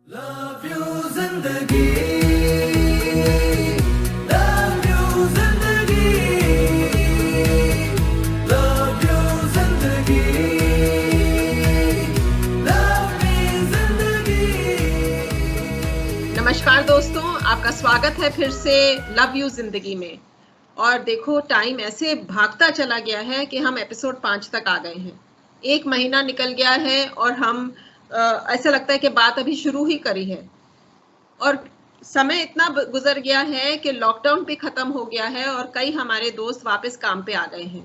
Love you जिंदगी, love you जिंदगी, love you जिंदगी, लव मी जिंदगी। नमस्कार दोस्तों, आपका स्वागत है फिर से लव यू जिंदगी में। और देखो, टाइम ऐसे भागता चला गया है कि हम एपिसोड 5 तक आ गए हैं। एक महीना निकल गया है और हम ऐसा लगता है कि बात अभी शुरू ही करी है। और समय इतना गुजर गया है कि लॉकडाउन भी खत्म हो गया है और कई हमारे दोस्त वापस काम पे आ गए हैं,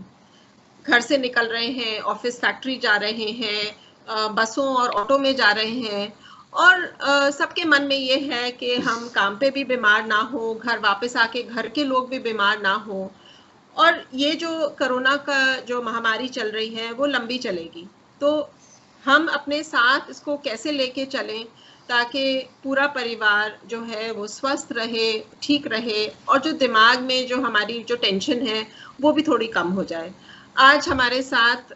घर से निकल रहे हैं, ऑफिस फैक्ट्री जा रहे हैं, बसों और ऑटो में जा रहे हैं। और सबके मन में ये है कि हम काम पे भी बीमार ना हो, घर वापस आके घर के लोग भी बीमार ना हो। और ये जो कोरोना का जो महामारी चल रही है वो लंबी चलेगी, तो हम अपने साथ इसको कैसे लेके चलें ताकि पूरा परिवार जो है वो स्वस्थ रहे, ठीक रहे, और जो दिमाग में जो हमारी जो टेंशन है वो भी थोड़ी कम हो जाए। आज हमारे साथ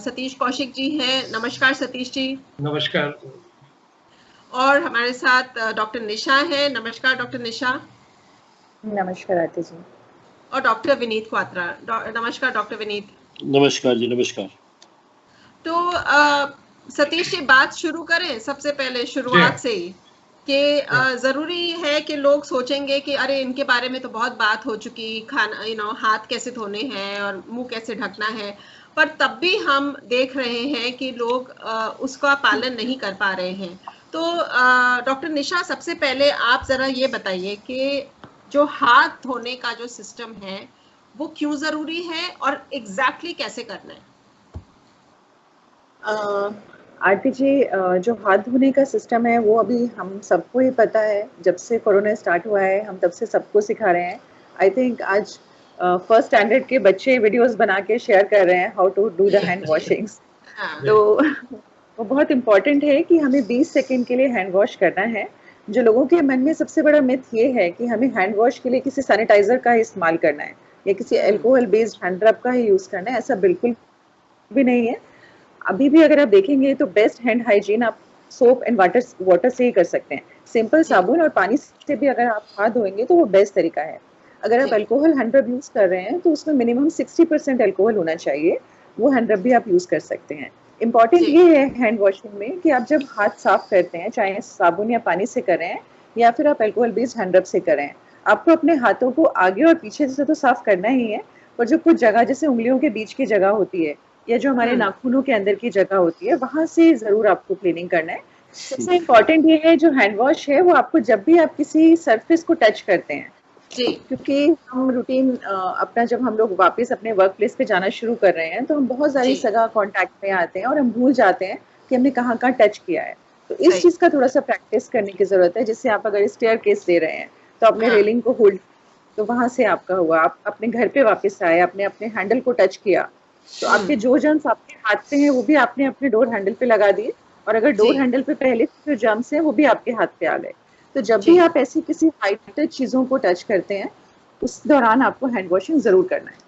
सतीश कौशिक जी हैं। नमस्कार सतीश जी। नमस्कार। और हमारे साथ डॉक्टर निशा है। नमस्कार डॉक्टर निशा। नमस्कार आरती जी। और डॉक्टर विनीत क्वात्रा। नमस्कार डॉक्टर विनीत। नमस्कार जी। नमस्कार। तो सतीश जी, बात शुरू करें सबसे पहले शुरुआत से ही कि जरूरी है कि लोग सोचेंगे कि अरे इनके बारे में तो बहुत बात हो चुकी, खाना हाथ कैसे धोने हैं और मुंह कैसे ढकना है, पर तब भी हम देख रहे हैं कि लोग उसका पालन नहीं कर पा रहे हैं। तो डॉक्टर निशा, सबसे पहले आप जरा ये बताइए कि जो हाथ धोने का जो सिस्टम है वो क्यों जरूरी है और एग्जैक्टली कैसे करना है? आरती जी, जो हाथ धोने का सिस्टम है वो अभी हम सबको ही पता है। जब से कोरोना स्टार्ट हुआ है हम तब से सबको सिखा रहे हैं। आई थिंक आज फर्स्ट स्टैंडर्ड के बच्चे वीडियोस बना के शेयर कर रहे हैं how to do the hand washings. तो वो बहुत इम्पोर्टेंट है कि हमें 20 सेकेंड के लिए हैंड वॉश करना है। जो लोगों के मन में सबसे बड़ा मिथ ये है कि हमें हैंड वॉश के लिए किसी सैनिटाइजर का इस्तेमाल करना है या किसी अल्कोहल बेस्ड हैंड रब का ही यूज करना है। ऐसा बिल्कुल भी नहीं है। अभी भी अगर आप देखेंगे तो बेस्ट हैंड हाइजीन आप सोप एंड वाटर से ही कर सकते हैं। सिंपल साबुन और पानी से भी अगर आप हाथ धोएंगे तो वो बेस्ट तरीका है। अगर आप अल्कोहल हैंड रब यूज कर रहे हैं तो उसमें मिनिमम 60% अल्कोहल होना चाहिए। वो हैंड रब भी आप यूज कर सकते हैं। इम्पॉर्टेंट ये है हैंड वॉशिंग में कि आप जब हाथ साफ करते हैं, चाहे साबुन या पानी से करें या फिर आप अल्कोहल बेस्ड हैंड रब से करें, आपको अपने हाथों को आगे और पीछे से तो साफ करना ही है, और जो कुछ जगह जैसे उंगलियों के बीच की जगह होती है या जो हमारे नाखूनों के अंदर की जगह होती है, वहां से जरूर आपको क्लीनिंग करना है। सबसे इम्पोर्टेंट ये है जो हैंड वॉश है वो आपको जब भी आप किसी सरफेस को टच करते हैं, क्योंकि हम रूटीन अपना जब हम लोग वापस अपने वर्क प्लेस पे जाना शुरू कर रहे हैं तो हम बहुत सारी जगह कांटेक्ट में आते हैं और हम भूल जाते हैं कि हमने कहाँ कहाँ टच किया है। तो इस चीज का थोड़ा सा प्रैक्टिस करने की जरूरत है। जैसे आप अगर स्टेयर केस दे रहे हैं तो अपने रेलिंग को होल्ड, तो वहां से आपका हुआ, आप अपने घर पे वापस आए, आपने अपने हैंडल को टच किया, तो आपके जो जर्म्स आपके हाथ पे हैं वो भी आपने अपने डोर हैंडल पे लगा दिए, और अगर डोर हैंडल पे पहले जो जर्म्स हैं वो भी आपके हाथ पे आ गए। तो जब भी आप ऐसी किसी हाई टच चीजों को टच करते हैं उस दौरान आपको हैंड वॉशिंग जरूर करना है।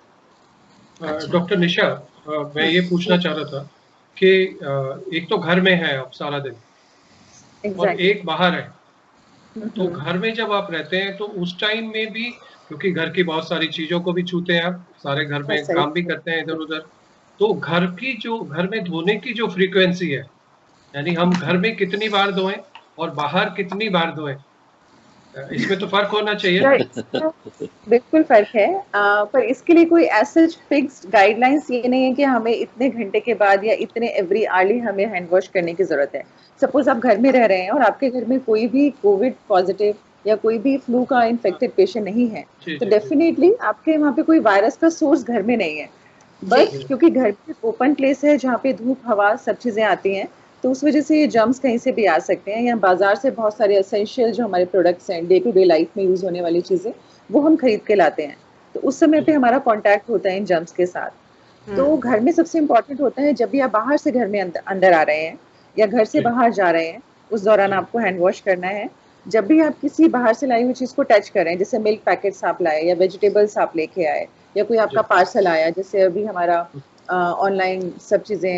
डॉक्टर निशा, मैं ये पूछना चाह रहा था कि एक तो घर में है आप सारा दिन और एक बाहर है, तो घर में जब आप रहते हैं तो उस टाइम में भी, क्योंकि घर की बहुत सारी चीजों को भी छूते हैं आप, सारे घर में काम भी करते हैं इधर उधर, तो घर में धोने की जो फ्रीक्वेंसी है, यानी हम घर में कितनी बार धोएं और बाहर कितनी बार धोएं, इसमें तो फर्क होना चाहिए। बिल्कुल फर्क है, पर इसके लिए कोई ऐसा फिक्स्ड गाइडलाइंस ये नहीं है कि हमें इतने घंटे के बाद या इतने एवरी आवर्ली हमें हैंड वॉश करने की जरूरत है। सपोज आप घर में रह रहे हैं और आपके घर में कोई भी कोविड पॉजिटिव या कोई भी फ्लू का इन्फेक्टेड पेशेंट नहीं है, तो डेफिनेटली आपके वहाँ पे कोई वायरस का सोर्स घर में नहीं है। बट क्योंकि घर पे ओपन प्लेस है जहाँ पे धूप हवा सब चीजें आती हैं, तो उस वजह से ये जर्म्स कहीं से भी आ सकते हैं। या बाजार से बहुत सारे एसेंशियल जो हमारे प्रोडक्ट्स हैं, डे टू डे लाइफ में यूज होने वाली चीजें, वो हम खरीद के लाते हैं, तो उस समय पे हमारा कांटेक्ट होता है इन जर्म्स के साथ। तो घर में सबसे इम्पोर्टेंट होता है जब भी आप बाहर से घर में अंदर आ रहे हैं या घर से बाहर जा रहे हैं, उस दौरान आपको हैंड वॉश करना है। जब भी आप किसी बाहर से लाई हुई चीज को टच करें, जैसे मिल्क पैकेट्स आप लाए या वेजिटेबल्स आप लेके आए या कोई आपका पार्सल आया, जैसे अभी हमारा ऑनलाइन सब चीजें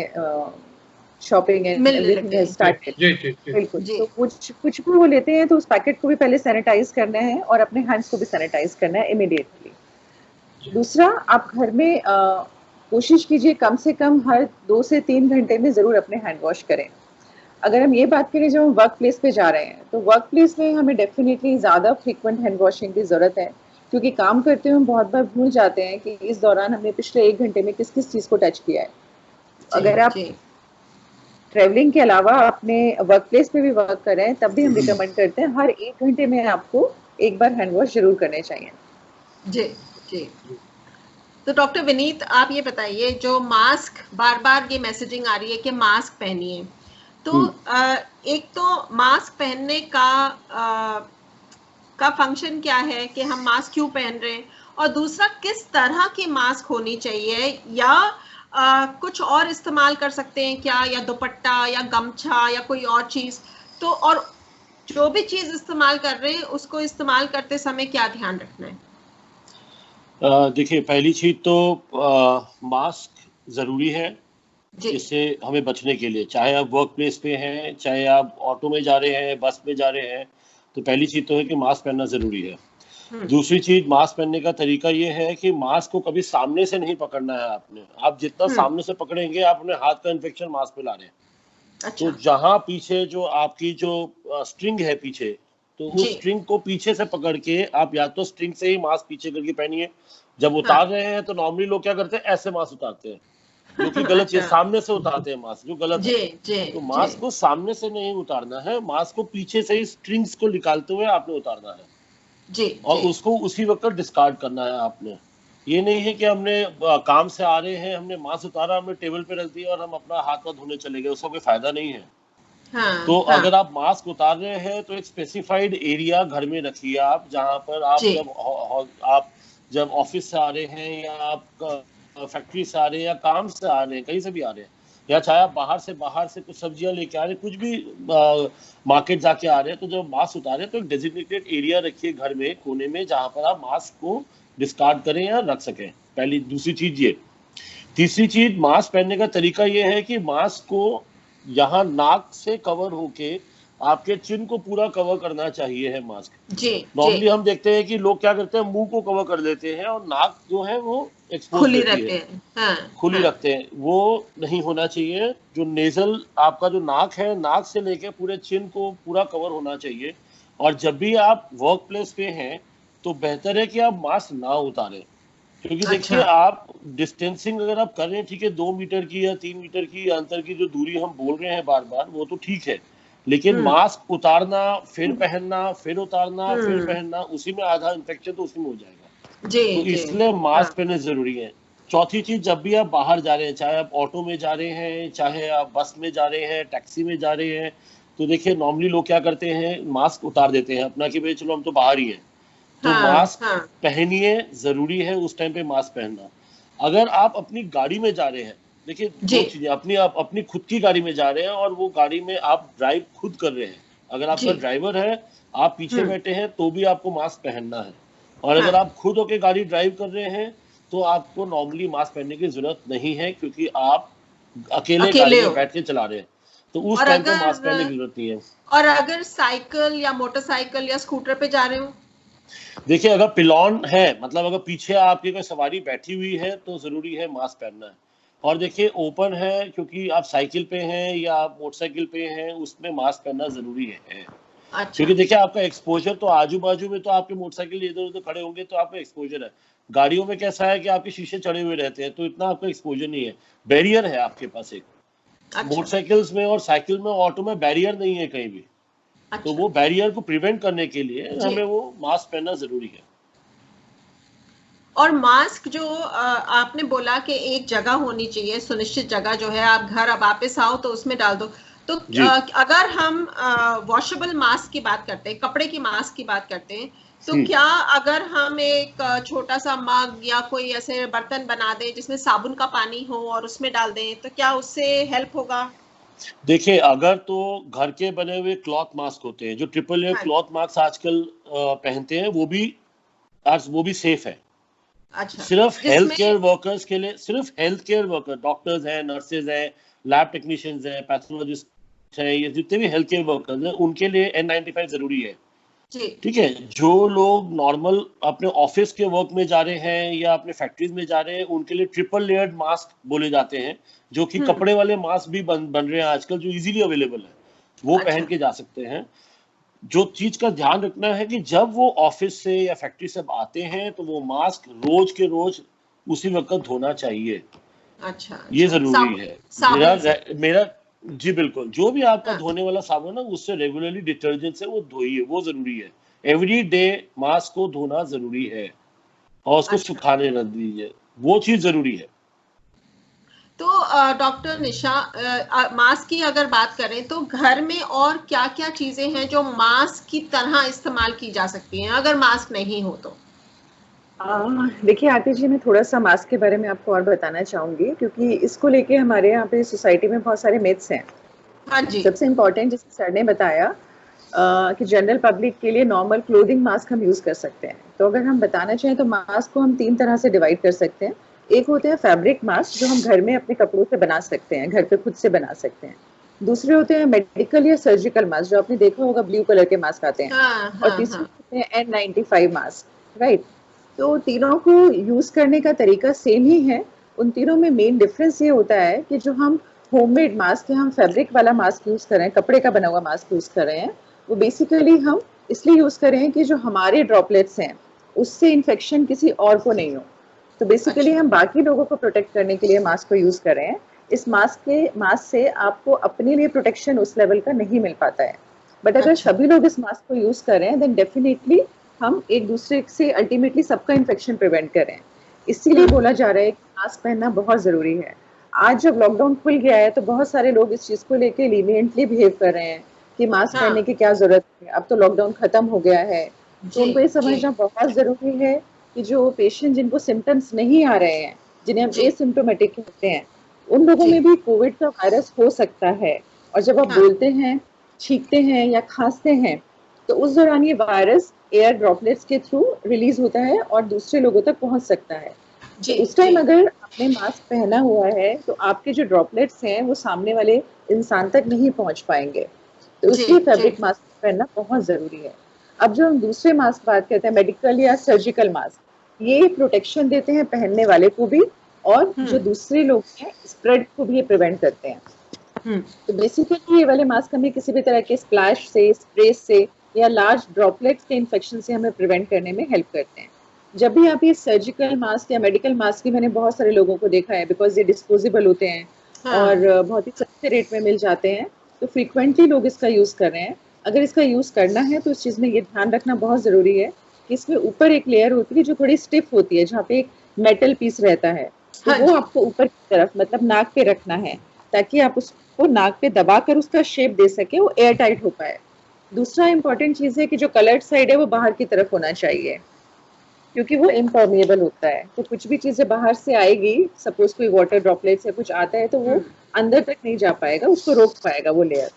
शॉपिंग एंड मिलने एवरीथिंग लगे। Has started. जी जी जी बिल्कुल। जी। तो कुछ भी वो लेते हैं तो उस पैकेट को भी पहले सैनिटाइज करना है और अपने हैंड्स को भी सैनिटाइज करना है इमीडिएटली। दूसरा, आप घर में कोशिश कीजिए कम से कम हर 2 से 3 घंटे में ज़रूर अपने हैंड वॉश करें। अगर हम ये बात करें जब हम वर्क प्लेस पे जा रहे हैं, तो वर्क प्लेस में हमें डेफिनेटली ज़्यादा फ्रीक्वेंट हैंड वॉशिंग की ज़रूरत है, क्योंकि काम करते हुए हम बहुत बार भूल जाते हैं कि इस दौरान हमने पिछले 1 घंटे में किस-किस चीज़ को टच किया है। अगर आप जी ट्रैवलिंग के अलावा अपने वर्क प्लेस पे भी वर्क कर रहे हैं, तब भी हम रिकमेंड करते हैं हर 1 घंटे में आपको एक बार हैंड वॉश ज़रूर करने चाहिए। जी जी। तो डॉक्टर विनीत, आप ये बताइए, जो मास्क बार बार ये मैसेजिंग आ रही है कि मास्क पहनिए, तो एक तो मास्क पहनने का फंक्शन क्या है कि हम मास्क क्यों पहन रहे हैं, और दूसरा किस तरह की मास्क होनी चाहिए, या कुछ और इस्तेमाल कर सकते हैं क्या, या दुपट्टा या गमछा या कोई और चीज, तो और जो भी चीज इस्तेमाल कर रहे हैं उसको इस्तेमाल करते समय क्या ध्यान रखना है? देखिए, पहली चीज तो मास्क जरूरी है जी इससे हमें बचने के लिए, चाहे आप वर्क प्लेस पे हैं, चाहे आप ऑटो में जा रहे हैं, बस में जा रहे हैं, तो पहली चीज तो है कि मास्क पहनना जरूरी है। दूसरी चीज, मास्क पहनने का तरीका ये है कि मास्क को कभी सामने से नहीं पकड़ना है आपने। आप जितना सामने से पकड़ेंगे, आप अपने हाथ का इन्फेक्शन मास्क पे ला रहे हैं। अच्छा। तो जहां पीछे जो आपकी जो स्ट्रिंग है पीछे, तो जी। उस स्ट्रिंग को पीछे से पकड़ के आप या तो स्ट्रिंग से ही मास्क पीछे करके पहनिए। जब उतार रहे हैं तो नॉर्मली लोग क्या करते हैं, ऐसे मास्क उतारते हैं, जो कि गलत है। अच्छा। सामने से उतारते हैं मास्क, जो गलत जी है। जी तो मास्क को सामने से नहीं उतारना है, मास्क को पीछे से ही स्ट्रिंग्स को निकालते हुए आपने उतारना है, जी और जी उसको उसी वक्त डिस्कार्ड करना है आपने। ये नहीं है कि हमने काम से आ रहे हैं, हमने मास्क उतारा, हमने टेबल पे रख दिया और हम अपना हाथ पाँव धोने चले गए, उसका कोई फायदा नहीं है। हाँ, तो हाँ, अगर आप मास्क उतार रहे हैं तो एक स्पेसिफाइड एरिया घर में रखिए आप, जहां पर आप जी। आप जब ऑफिस से आ रहे हैं, या आप फैक्ट्री से आ रहे हैं, या काम से आ रहे हैं, कहीं से भी आ रहे हैं, या चाहे आप बाहर से कुछ सब्जियां लेके आ रहे हैं, कुछ भी मार्केट जाके आ रहे हैं, तो जब मास्क उतारे तो एक डेजिग्नेटेड एरिया रखिए घर में कोने में, जहां पर आप मास्क को डिस्कार्ड करें या रख सकें। पहली। दूसरी चीज ये। तीसरी चीज, मास्क पहनने का तरीका ये है कि मास्क को यहाँ नाक से कवर होके आपके चिन को पूरा कवर करना चाहिए है मास्क। जी नॉर्मली हम देखते हैं कि लोग क्या करते हैं, मुंह को कवर कर देते हैं और नाक जो है वो एक्सपोज खुली रहती रखते है, हैं। हाँ, खुली हाँ, रखते हैं। वो नहीं होना चाहिए। जो नेजल आपका जो नाक है, नाक से लेके पूरे चिन को पूरा कवर होना चाहिए। और जब भी आप वर्क प्लेस पे हैं तो बेहतर है कि आप मास्क ना उतारें, क्योंकि देखिए अच्छा। आप डिस्टेंसिंग अगर आप कर रहे हैं, ठीक है, 2 मीटर की या 3 मीटर की अंतर की जो दूरी हम बोल रहे हैं बार बार, वो तो ठीक है, लेकिन मास्क उतारना, फिर पहनना, फिर उतारना, फिर पहनना, उसी में आधा इन्फेक्शन तो उसी में हो जाएगा। जी तो जी इसलिए हाँ, मास्क पहनने जरूरी है। चौथी चीज, जब भी आप बाहर जा रहे हैं, चाहे आप ऑटो में जा रहे हैं, चाहे आप बस में जा रहे हैं, टैक्सी में जा रहे हैं, तो देखिए नॉर्मली लोग क्या करते हैं, मास्क उतार देते हैं अपना कि भाई चलो हम तो बाहर ही हैं। तो हाँ, मास्क हाँ, पहनिए, जरूरी है उस टाइम पे मास्क पहनना। अगर आप अपनी गाड़ी में जा रहे हैं, देखिए जी। दो चीजें, आप अपनी खुद की गाड़ी में जा रहे हैं और वो गाड़ी में आप ड्राइव खुद कर रहे हैं। अगर आपका जी। ड्राइवर है, आप पीछे बैठे हैं, तो भी आपको मास्क पहनना है। और हाँ। अगर आप खुद होके गाड़ी ड्राइव कर रहे हैं तो आपको नॉर्मली मास्क पहनने की जरूरत नहीं है, क्योंकि आप अकेले गाड़ी अकेले में हो। बैठ के चला रहे हैं, तो उस और टाइम पे अगर मास्क पहनने की जरूरत नहीं है। और अगर साइकिल या मोटरसाइकिल या स्कूटर पे जा रहे हो? देखिए, अगर पिलॉन है, मतलब अगर पीछे आपकी कोई सवारी बैठी हुई है, तो जरूरी है मास्क पहनना है। और देखिए ओपन है, क्योंकि आप साइकिल पे हैं या आप मोटरसाइकिल पे हैं, उसमें मास्क पहनना जरूरी है। अच्छा। क्योंकि देखिए आपका एक्सपोजर तो आजू बाजू में, तो आपके मोटरसाइकिल इधर उधर खड़े होंगे तो आपका एक्सपोजर है। गाड़ियों में कैसा है कि आपके शीशे चढ़े हुए रहते हैं, तो इतना आपका एक्सपोजर नहीं है। बैरियर है आपके पास एक। अच्छा। मोटरसाइकिल्स में और साइकिल में, ऑटो में बैरियर नहीं है कहीं भी। अच्छा। तो वो बैरियर को प्रिवेंट करने के लिए जी। हमें वो मास्क पहनना जरूरी है। और मास्क जो आपने बोला कि एक जगह होनी चाहिए, सुनिश्चित जगह, जो है आप घर अब वापस आओ तो उसमें डाल दो, तो अगर हम वॉशेबल मास्क की बात करते हैं, कपड़े की मास्क की बात करते हैं, तो क्या अगर हम एक छोटा सा मग या कोई ऐसे बर्तन बना दें जिसमें साबुन का पानी हो और उसमें डाल दें, तो क्या उससे हेल्प होगा? देखिए, अगर तो घर के बने हुए क्लॉथ मास्क होते हैं, जो ट्रिपल लेयर क्लॉथ मास्क आजकल पहनते हैं, वो भी सेफ है। अच्छा। सिर्फ हेल्थ केयर वर्कर्स के लिए, सिर्फ हेल्थ केयर वर्कर, डॉक्टर्स हैं, नर्सेज हैं, लैब टेक्नीशियंस हैं, पैथोलॉजिस्ट हैं, ये जितने भी हेल्थ केयर वर्कर्स हैं, उनके लिए N95 जरूरी है। ठीक है, जो लोग नॉर्मल अपने ऑफिस के वर्क में जा रहे हैं या अपने फैक्ट्रीज में जा रहे हैं, उनके लिए ट्रिपल लेयर्ड मास्क बोले जाते हैं, जो कि कपड़े वाले मास्क भी बन रहे हैं आजकल, जो इजीली अवेलेबल है, वो पहन के जा सकते हैं। जो चीज का ध्यान रखना है कि जब वो ऑफिस से या फैक्ट्री से आते हैं तो वो मास्क रोज के रोज उसी वक्त धोना चाहिए। अच्छा, ये जरूरी है। मेरा जी बिल्कुल, जो भी आपका धोने वाला साबुन है उससे रेगुलरली डिटर्जेंट से वो धोइए, वो जरूरी है। एवरी डे मास्क को धोना जरूरी है और उसको सुखाने रख दीजिए, वो चीज जरूरी है। तो डॉक्टर निशा, मास्क की अगर बात करें तो घर में और क्या क्या चीजें हैं जो मास्क की तरह इस्तेमाल की जा सकती हैं अगर मास्क नहीं हो तो? देखिए आरती जी, मैं थोड़ा सा मास्क के बारे में आपको और बताना चाहूंगी, क्योंकि इसको लेके हमारे यहाँ पे सोसाइटी में बहुत सारे मिथ्स हैं। हाँ जी। सबसे इम्पोर्टेंट, जैसे सर ने बताया कि जनरल पब्लिक के लिए नॉर्मल क्लोथिंग मास्क हम यूज कर सकते हैं। तो अगर हम बताना चाहें तो मास्क को हम 3 तरह से डिवाइड कर सकते हैं। एक होते हैं फैब्रिक मास्क, जो हम घर में अपने कपड़ों से बना सकते हैं, घर पे खुद से बना सकते हैं। दूसरे होते हैं मेडिकल या सर्जिकल मास्क, जो आपने देखा होगा ब्लू कलर के मास्क आते हैं। और तीसरे होते हैं N95 मास्क, राइट। तो तीनों को यूज करने का तरीका सेम ही है। उन तीनों में मेन डिफरेंस ये होता है कि जो हम होममेड मास्क या हम फैब्रिक वाला मास्क यूज कर रहे हैं, कपड़े का बना हुआ मास्क यूज कर रहे हैं, वो बेसिकली हम इसलिए यूज कर रहे हैं कि जो हमारे ड्रॉपलेट्स हैं उससे इन्फेक्शन किसी और को नहीं हो। तो बेसिकली हम बाकी लोगों को प्रोटेक्ट करने के लिए मास्क को यूज कर रहे हैं। इस मास्क से आपको अपने लिए प्रोटेक्शन उस लेवल का नहीं मिल पाता है। बट अगर सभी लोग इस मास्क को यूज कर रहे हैं, देन डेफिनेटली हम एक दूसरे से अल्टीमेटली सबका इन्फेक्शन प्रिवेंट कर रहे हैं। इसीलिए बोला जा रहा है कि मास्क पहनना बहुत जरूरी है। आज जब लॉकडाउन खुल गया है तो बहुत सारे लोग इस चीज को लेके लीनियंटली बिहेव कर रहे हैं कि मास्क पहनने की क्या जरूरत है, अब तो लॉकडाउन खत्म हो गया है। तो उनको ये समझना बहुत जरूरी है कि जो पेशेंट जिनको सिम्टम्स नहीं आ रहे हैं, जिन्हें हम एसिम्प्टोमेटिक कहते हैं, उन लोगों में भी कोविड का वायरस हो सकता है। और जब आप बोलते हैं, छींकते हैं या खांसते हैं, तो उस दौरान ये वायरस एयर ड्रॉपलेट्स के थ्रू रिलीज होता है और दूसरे लोगों तक पहुंच सकता है। तो उस टाइम अगर आपने मास्क पहना हुआ है तो आपके जो ड्रॉपलेट्स हैं वो सामने वाले इंसान तक नहीं पहुंच पाएंगे। तो इसलिए फैब्रिक मास्क पहनना बहुत जरूरी है। अब जो हम दूसरे मास्क बात करते हैं, मेडिकल या सर्जिकल मास्क, ये प्रोटेक्शन देते हैं पहनने वाले को भी, और जो दूसरे लोग हैं स्प्रेड को भी ये प्रिवेंट करते हैं। तो बेसिकली ये वाले मास्क हमें किसी भी तरह के स्प्लैश से, स्प्रे से या लार्ज ड्रॉपलेट्स के इन्फेक्शन से हमें प्रिवेंट करने में हेल्प करते हैं। जब भी आप ये सर्जिकल मास्क या मेडिकल मास्क भी, मैंने बहुत सारे लोगों को देखा है, बिकॉज ये डिस्पोजेबल होते हैं और बहुत ही सस्ते रेट में मिल जाते हैं, तो फ्रीक्वेंटली लोग इसका यूज कर रहे हैं। अगर इसका यूज करना है तो इस चीज में ये ध्यान रखना बहुत जरूरी है कि इसमें ऊपर एक लेयर होती है जो थोड़ी स्टिफ होती है, जहाँ पे एक मेटल पीस रहता है, तो वो आपको ऊपर की तरफ, मतलब नाक पे रखना है, ताकि आप उसको नाक पे दबाकर उसका शेप दे सके, वो एयर टाइट हो पाए। दूसरा इंपॉर्टेंट चीज है कि जो कलर्ड साइड है वो बाहर की तरफ होना चाहिए, क्योंकि वो इम्परमिएबल होता है। तो कुछ भी चीजें बाहर से आएगी, सपोज कोई वाटर ड्रॉपलेट से कुछ आता है, तो वो अंदर तक नहीं जा पाएगा, उसको रोक पाएगा वो लेयर।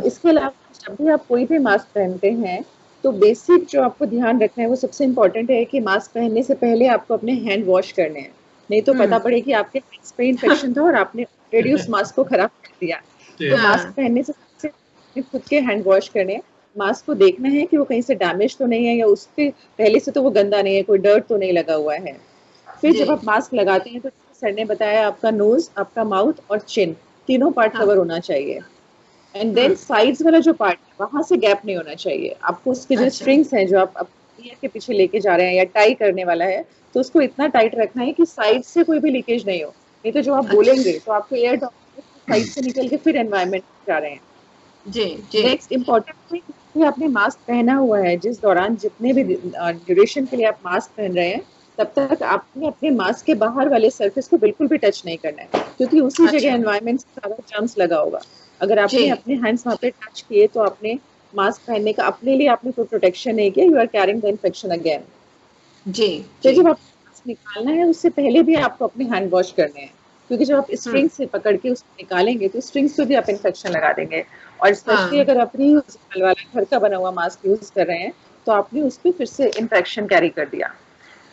इसके अलावा जब भी आप कोई भी मास्क पहनते हैं तो बेसिक जो आपको ध्यान रखना है वो सबसे इम्पोर्टेंट है कि मास्क पहनने से पहले आपको अपने हैंड वॉश करने हैं। नहीं तो पता पड़े कि आपके हैंड्स पे इन्फेक्शन था और आपने ऑलरेडी उस मास्क को खराब कर दिया। तो मास्क पहनने से खुद के हैंड वॉश करने, मास्क को देखना है कि वो कहीं से डैमेज तो नहीं है या उस पे पहले से तो वो गंदा नहीं है, कोई डर्ट तो नहीं लगा हुआ है। फिर जब आप मास्क लगाते हैं तो सर ने बताया आपका नोज, आपका माउथ और चिन, तीनों पार्ट कवर होना चाहिए। एंड देन साइड्स वाला जो पार्ट है वहां से गैप नहीं होना चाहिए। आपको उसके जो स्ट्रिंग्स हैं जो आप ईयर के पीछे लेके जा रहे हैं या टाई करने वाला है, तो उसको इतना टाइट रखना है कि साइड से कोई भी लीकेज नहीं हो। नहीं तो जो आप बोलेंगे तो आपको एयर साइड से निकल के फिर एनवायरमेंट जा रहे हैं। जी। नेक्स्ट इम्पोर्टेंट थिंग कि आपने मास्क पहना हुआ है, जिस दौरान जितने भी ड्यूरेशन के लिए आप मास्क पहन रहे हैं, तब तक आपने अपने मास्क के बाहर वाले सरफेस को बिल्कुल भी टच नहीं करना है, क्योंकि उसी जगह एनवायरमेंट से सारा जर्म्स लगा होगा। अगर आपने अपने हैंड्स वहाँ पे टच किए तो आपने मास्क पहनने का अपने लिए आपने कोई प्रोटेक्शन नहीं किया, you are carrying the infection again. तो जब आप मास्क निकालना है उससे पहले भी आपको अपने हैंड वॉश करने हैं, क्योंकि जब आप स्ट्रिंग से पकड़ के उसको निकालेंगे तो स्ट्रिंग्स पे भी आप इन्फेक्शन लगा देंगे। और स्पेशली अगर आप रीयूजेबल वाला घर का बना हुआ मास्क यूज कर रहे हैं तो आपने उस पर फिर से इन्फेक्शन कैरी कर दिया।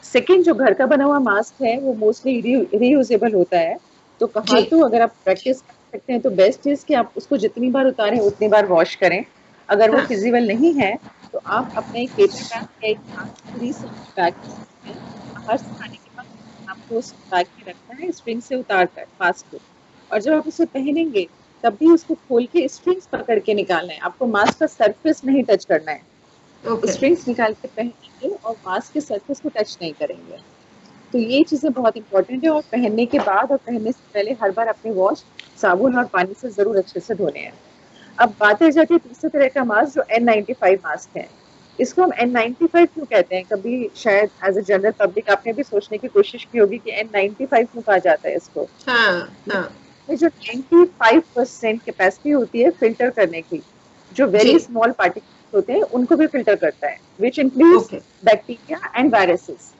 सेकेंड, जो घर का बना हुआ मास्क है वो मोस्टली रीयूजेबल होता है, तो कहा जी। तो अगर आप प्रैक्टिस कर सकते हैं तो बेस्ट चीज कि आप उसको जितनी बार उतारें उतनी बार वॉश करें। अगर वो हाँ। फिजिबल नहीं है तो आप अपने एक पेपर बैग या एक फ्री बैग में बाहर से आने के बाद आपको उस बैग में रखना है स्ट्रिंग से उतार कर मास्क को, और जब आप उसे पहनेंगे तब भी उसको खोल के स्ट्रिंग्स पकड़ के निकालना है, आपको मास्क का सरफेस नहीं टच करना है। ओके। स्ट्रिंग्स निकाल के पहनेंगे और मास्क के सरफेस को टच नहीं करेंगे। तो ये चीजें बहुत इंपॉर्टेंट है, और पहनने के बाद और पहनने से पहले हर बार अपने वॉश साबुन और पानी से जरूर अच्छे से धोने हैं। अब बात आ जाती है तीसरे तरह का मास्क जो N95 मास्क है। इसको हम N95 क्यों कहते हैं? कभी शायद एज ए जनरल पब्लिक आपने भी सोचने की कोशिश की होगी कि N95 क्यों कहा जाता है इसको। हाँ। हाँ। ये जो 95% कैपेसिटी होती है फिल्टर करने की, जो वेरी जी। स्मॉल पार्टिकल्स होते हैं उनको भी फिल्टर करता है, which includes okay. Bacteria and viruses.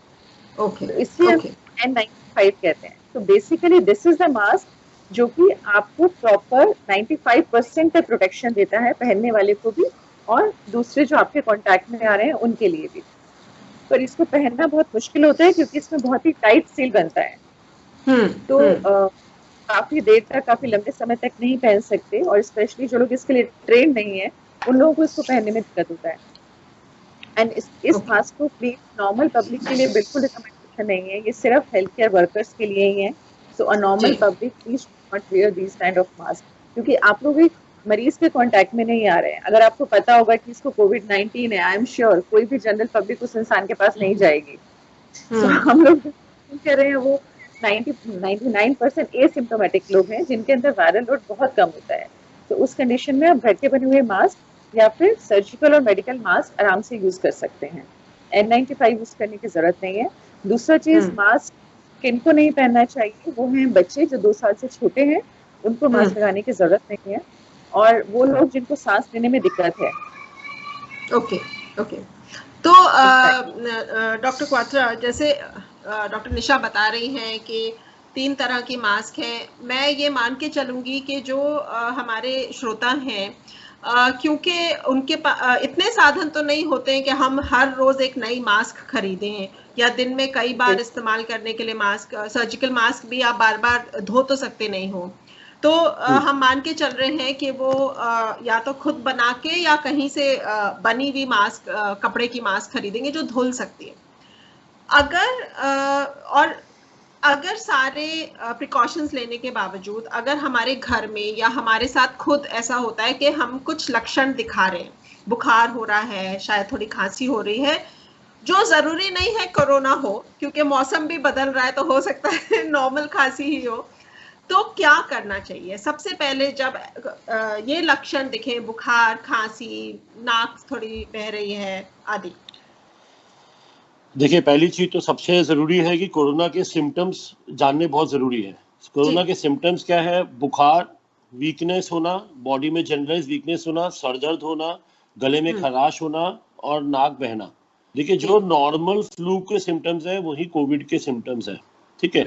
Okay. तो इसलिए हम ओके। N95 कहते हैं। तो basically this is the mask जो कि आपको प्रॉपर 95% तक प्रोटेक्शन देता है, पहनने वाले को भी और दूसरे जो आपके कांटेक्ट में आ रहे हैं उनके लिए भी। पर इसको पहनना बहुत मुश्किल होता है क्योंकि इसमें बहुत ही टाइट सील बनता है, तो काफी देर तक, काफी लंबे समय तक नहीं पहन सकते, और स्पेशली जो लोग इसके लिए ट्रेन नहीं है उन लोगों को इसको पहनने में दिक्कत होता है। एंड इस ओके। मास्क को प्लीज नॉर्मल पब्लिक के लिए बिल्कुल रिकमेंडेशन नहीं है, ये सिर्फ हेल्थ केयर वर्कर्स के लिए ही है। सो अ नॉर्मल जी। Public please not wear this kind of mask, क्योंकि आप लोग एक मरीज के कांटेक्ट में नहीं आ रहे हैं। अगर आपको पता होगा कि इसको कोविड-19 है, आई एम श्योर कोई भी जनरल पब्लिक उस इंसान के पास नहीं जाएगी। सो हम लोग कह रहे हैं वो 99% एसिम्प्टोमेटिक लोग हैं जिनके अंदर वायरल लोड बहुत कम होता है। तो उस कंडीशन में आप घर के बने हुए मास्क या फिर सर्जिकल और मेडिकल मास्क आराम से यूज कर सकते हैं। N95 यूज करने की जरूरत नहीं है। दूसरा चीज, मास्क किनको नहीं पहनना चाहिए वो हैं बच्चे जो 2 साल से छोटे हैं, उनको मास्क लगाने की जरूरत नहीं है, और वो लोग जिनको सांस लेने में दिक्कत है। ओके। ओके। तो डॉक्टर क्वात्रा, जैसे डॉक्टर निशा बता रही हैं कि 3 तरह की मास्क है, मैं ये मान के चलूंगी कि जो हमारे श्रोता हैं, क्योंकि उनके इतने साधन तो नहीं होते हैं कि हम हर रोज एक नई मास्क खरीदें या दिन में कई बार इस्तेमाल करने के लिए मास्क, सर्जिकल मास्क भी आप बार बार धो तो सकते नहीं हो। तो हम मान के चल रहे हैं कि वो या तो खुद बना के या कहीं से बनी हुई मास्क, कपड़े की मास्क खरीदेंगे जो धुल सकती है। अगर सारे प्रिकॉशंस लेने के बावजूद अगर हमारे घर में या हमारे साथ खुद ऐसा होता है कि हम कुछ लक्षण दिखा रहे हैं, बुखार हो रहा है, शायद थोड़ी खांसी हो रही है, जो जरूरी नहीं है कोरोना हो, क्योंकि मौसम भी बदल रहा है तो हो सकता है नॉर्मल खांसी ही हो, तो क्या करना चाहिए? सबसे पहले जब ये लक्षण दिखे, बुखार, खांसी, नाक थोड़ी बह रही है आदि। देखिए, पहली चीज तो सबसे जरूरी है कि कोरोना के सिम्टम्स जानने बहुत जरूरी है। कोरोना के सिम्टम्स क्या है? बुखार, वीकनेस होना, बॉडी में जनरलाइज वीकनेस होना, सर दर्द होना, गले में खराश होना और नाक बहना। देखिए, जो नॉर्मल फ्लू के सिम्टम्स है वही कोविड के सिम्टम्स है, ठीक है।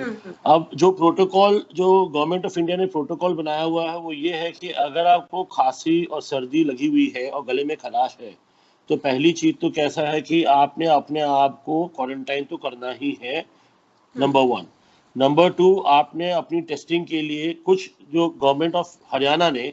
अब जो प्रोटोकॉल, जो गवर्नमेंट ऑफ इंडिया ने प्रोटोकॉल बनाया हुआ है वो ये है कि अगर आपको खांसी और सर्दी लगी हुई है और गले में खराश है, तो पहली चीज तो कैसा है कि आपने अपने आप को क्वारंटाइन तो करना ही है, नंबर 1। नंबर 2, आपने अपनी टेस्टिंग के लिए कुछ, जो गवर्नमेंट ऑफ हरियाणा ने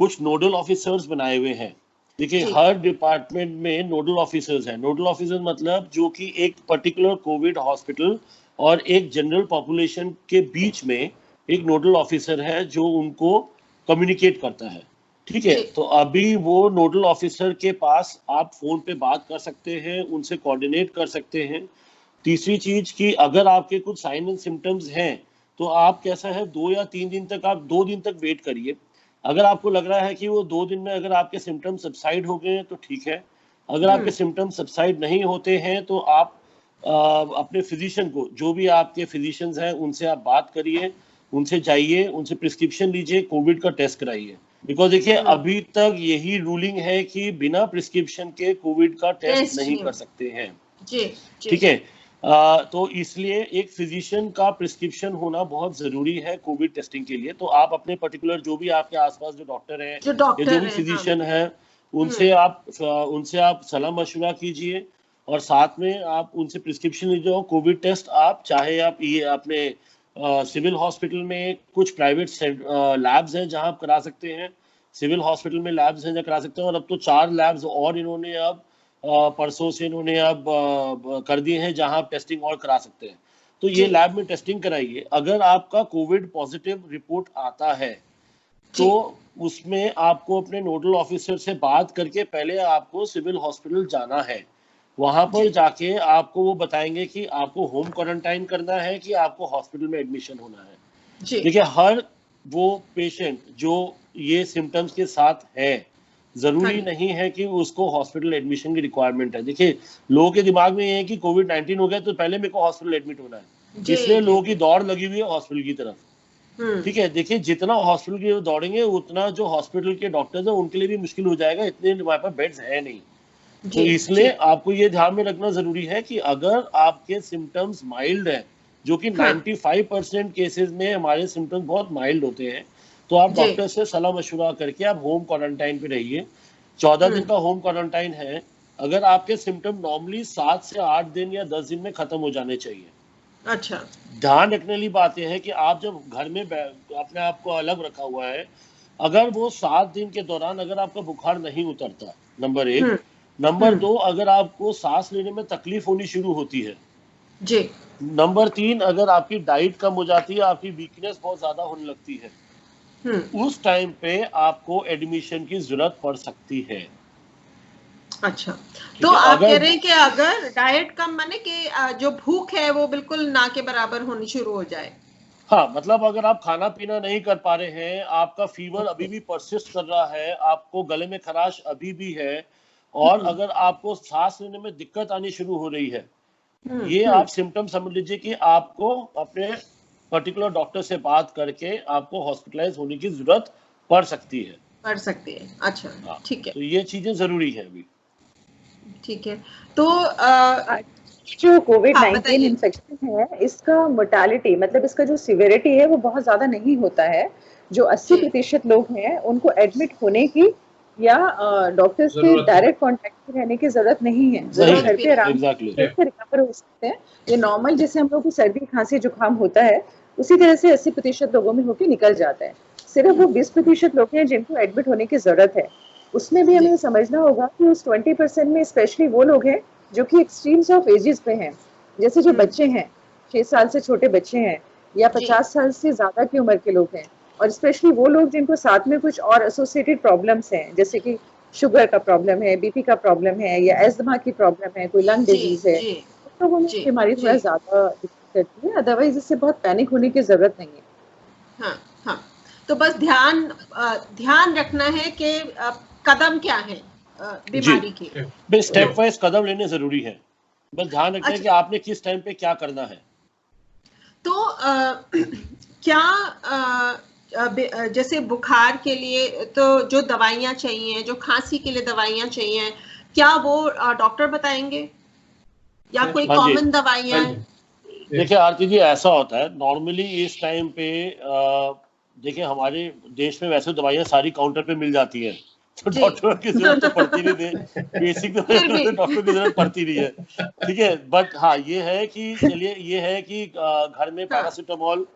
कुछ नोडल ऑफिसर्स बनाए हुए हैं। देखिए, हर डिपार्टमेंट में नोडल ऑफिसर्स हैं। नोडल ऑफिसर्स मतलब जो कि एक पर्टिकुलर कोविड हॉस्पिटल और एक जनरल पॉपुलेशन के बीच में एक नोडल ऑफिसर है जो उनको कम्युनिकेट करता है, ठीक है। तो अभी वो नोडल ऑफिसर के पास आप फोन पे बात कर सकते हैं, उनसे कोऑर्डिनेट कर सकते हैं। तीसरी चीज कि अगर आपके कुछ साइन एंड सिम्टम्स हैं तो आप कैसा है 2 या 3 दिन तक, आप 2 दिन तक वेट करिए। अगर आपको लग रहा है कि वो 2 दिन में अगर आपके सिम्टम्स सबसाइड हो गए तो ठीक है। अगर आपके सिम्टम्स सबसाइड नहीं होते हैं तो आप अपने फिजिशियन को, जो भी आपके फिजिशियंस हैं उनसे आप बात करिए, उनसे जाइए, उनसे प्रिस्क्रिप्शन लीजिए, कोविड का टेस्ट कराइए। बिकॉज देखिए, अभी तक यही रूलिंग है कि बिना प्रिस्क्रिप्शन के कोविड का टेस्ट नहीं कर सकते हैं, ठीक है। तो इसलिए एक फिजिशियन का प्रिस्क्रिप्शन होना बहुत जरूरी है कोविड टेस्टिंग के लिए। तो आप अपने पर्टिकुलर, जो भी आपके आसपास जो डॉक्टर हैं या जो भी फिजिशियन है, उनसे आप सलाह मशवरा कीजिए और साथ में आप उनसे प्रिस्क्रिप्शन लीजिए। कोविड टेस्ट आप चाहे आप ये अपने सिविल हॉस्पिटल में कुछ प्राइवेट लैब्स हैं जहां आप करा सकते हैं, सिविल हॉस्पिटल में लैब्स हैं जहाँ करा सकते हैं, और अब तो 4 लैब्स और इन्होंने अब परसों से इन्होंने अब कर दिए हैं जहां आप टेस्टिंग और करा सकते हैं। तो ये लैब में टेस्टिंग कराइए। अगर आपका कोविड पॉजिटिव रिपोर्ट आता है तो उसमें आपको अपने नोडल ऑफिसर से बात करके पहले आपको सिविल हॉस्पिटल जाना है। वहां पर जाके आपको वो बताएंगे कि आपको होम क्वारंटाइन करना है कि आपको हॉस्पिटल में एडमिशन होना है। देखिए, हर वो पेशेंट जो ये सिम्टम्स के साथ है, जरूरी नहीं है कि उसको हॉस्पिटल एडमिशन की रिक्वायरमेंट है। देखिए, लोगों के दिमाग में ये है कि कोविड-19 हो गया तो पहले मेरे को हॉस्पिटल एडमिट होना है, इसलिए लोगों की दौड़ लगी हुई है हॉस्पिटल की तरफ। ठीक है, देखिए, जितना हॉस्पिटल की दौड़ेंगे उतना जो हॉस्पिटल के डॉक्टर्स हैं उनके लिए भी मुश्किल हो जाएगा, इतने हमारे पास बेड्स है नहीं। तो इसलिए आपको ये ध्यान में रखना जरूरी है कि अगर आपके सिम्टम्स माइल्ड है, जो कि 95% केसेस में हमारे सिम्टम्स बहुत माइल्ड होते हैं, तो आप डॉक्टर से सलाह मशवरा करके आप होम क्वारंटाइन पे रहिए। 14 दिन का होम क्वारंटाइन है। अगर आपके सिम्टम नॉर्मली 7 से 8 दिन या 10 दिन में खत्म हो जाने चाहिए। अच्छा, ध्यान रखने वाली बात यह है कि आप जब घर में अपने आप को अलग रखा हुआ है, अगर वो 7 दिन के दौरान अगर आपका बुखार नहीं उतरता, नंबर 1, नंबर 2, अगर आपको सांस लेने में तकलीफ होनी शुरू होती है जी, नंबर 3, अगर आपकी डाइट कम हो जाती है, आपकी वीकनेस बहुत ज्यादा होने लगती है, उस टाइम पे आपको एडमिशन की जरूरत पड़ सकती है। अच्छा, तो आप कह रहे हैं कि अगर डाइट कम, माने कि जो भूख है वो बिल्कुल ना के बराबर होनी शुरू हो जाए। हाँ, मतलब अगर आप खाना पीना नहीं कर पा रहे हैं, आपका फीवर अभी भी परसिस्ट कर रहा है, आपको गले में खराश अभी भी है, और अगर आपको सांस लेने में दिक्कत आनी शुरू हो रही है, ये आप सिम्टम समझ लीजिए कि आपको अपने पर्टिकुलर डॉक्टर से बात करके आपको हॉस्पिटलाइज होने की जरूरत पड़ सकती है। अच्छा, ठीक है, तो ये चीजें जरूरी है अभी। ठीक है। तो जो कोविड-19 इन्फेक्शन है, इसका मोर्टालिटी, मतलब इसका जो सिवियरिटी है वो बहुत ज्यादा नहीं होता है। जो 80% लोग हैं उनको एडमिट होने की या डॉक्टर से डायरेक्ट कांटेक्ट में रहने की जरूरत नहीं है। जरूर घर पे आराम से रिकवर हो सकते हैं। ये नॉर्मल जैसे हम लोग को सर्दी खांसी जुकाम होता है, उसी तरह से 80% लोगों में होकर निकल जाता है। सिर्फ वो 20% लोग हैं जिनको एडमिट होने की जरूरत है। उसमें भी हमें समझना होगा कि उस 20% में स्पेशली वो लोग हैं जो कि एक्सट्रीम्स ऑफ एजेस पे हैं, जैसे जो बच्चे हैं, 6 साल से छोटे बच्चे हैं, या 50 साल से ज्यादा की उम्र के लोग हैं, और स्पेशली वो लोग जिनको साथ में कुछ और एसोसिएटेड प्रॉब्लम्स हैं, जैसे कि शुगर का प्रॉब्लम है, बीपी का प्रॉब्लम है, या एस्थमा की प्रॉब्लम है, कोई लंग डिजीज है, तो वो बीमारी थोड़ा ज्यादा दिक्कत करती है। अदरवाइज इससे बहुत पैनिक होने की जरूरत नहीं है। हाँ, तो बस ध्यान रखना है कि कदम क्या है बीमारी के, स्टेप वाइज कदम लेने जरूरी है। बस ध्यान रखना है कि आपने किस टाइम पे क्या करना है। तो क्या जैसे बुखार के लिए तो जो दवाइयाँ चाहिए, जो खांसी के लिए दवाइयाँ चाहिए, क्या वो डॉक्टर बताएंगे या कोई कॉमन दवाइयाँ? देखिए आरती जी, ऐसा होता है नॉर्मली इस टाइम पे, देखिए हमारे देश में वैसे दवाइयाँ सारी काउंटर पे मिल जाती है, तो डॉक्टर की जरूरत तो पड़ती नहीं है, बेसिक डॉक्टर की जरूरत पड़ती नहीं है। ठीक है, बट हाँ ये है कि चलिए, ये है कि घर में पैरासीटामोल,